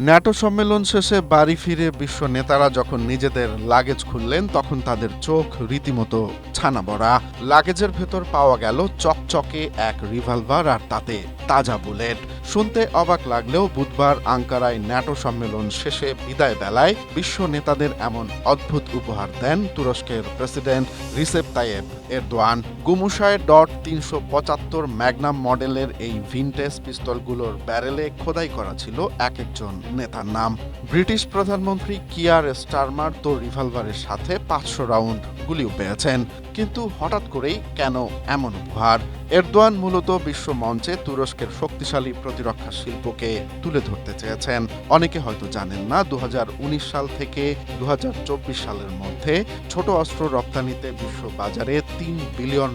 NATO সম্মেলন শেষে বাড়ি ফিরে বিশ্ব নেতারা যখন নিজেদের লাগেজ খুললেন তখন তাদের চোখ রীতিমতো ছানা বড়া। লাগেজের ভেতর পাওয়া গেল চকচকে এক রিভলভার আর তাতে তাজা বুলেট। শুনতে অবাক লাগলেও বুধবার আঙ্কারায় ন্যাটো সম্মেলন শেষে বিদায় বেলায় বিশ্ব নেতাদের এমন অদ্ভুত উপহার দেন তুরস্কের প্রেসিডেন্ট রিসেপ তাইয়েপ এরদোয়ান। গুমুশায় .375 ম্যাগনাম মডেলের এই ভিনটেজ পিস্তলগুলোর ব্যারেলে খোদাই করা ছিল এক একজন নেতার নাম। ব্রিটিশ প্রধানমন্ত্রী কিয়ার স্টারমার তো রিভলভারের সাথে 500 রাউন্ড গুলিও পেয়েছেন। কিন্তু হঠাৎ করেই কেন এমন উপহার? এরদোয়ান মূলত বিশ্ব মঞ্চে তুরস্কের শক্তিশালী প্রতিরক্ষা শিল্পকে তুলে ধরতে চেয়েছেন। অনেকে হয়তো জানেন না, 2019 সাল থেকে 2024 সালের মধ্যে ছোট অস্ত্র রপ্তানিতে বিশ্ব বাজারে $3 বিলিয়ন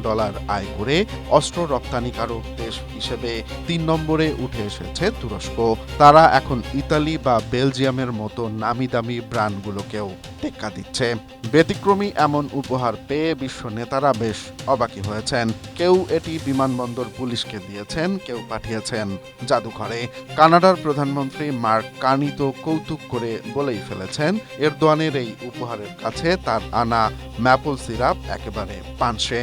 আয় করে অস্ত্র রপ্তানিকারক দেশ হিসেবে 3 নম্বরে উঠে এসেছে তুরস্ক। তারা এখন ইতালি বা বেলজিয়ামের মতো নামি দামি ব্র্যান্ডগুলোকেও টেক্কা দিচ্ছে। ব্যতিক্রমী এমন উপহার পেয়ে বিশ্ব নেতারা বেশ অবাকই হয়েছেন। কেউ এটি বিমানবন্দর পুলিশকে দিয়েছেন, কেউ পাঠিয়েছেন জাদুঘরে। কানাডার প্রধানমন্ত্রী মার্ক কার্নি তো কৌতুক করে বলেই ফেলেছেন, এরদোয়ানের এই উপহারের কাছে তার আনা ম্যাপল সিরাপ একেবারে পানসে।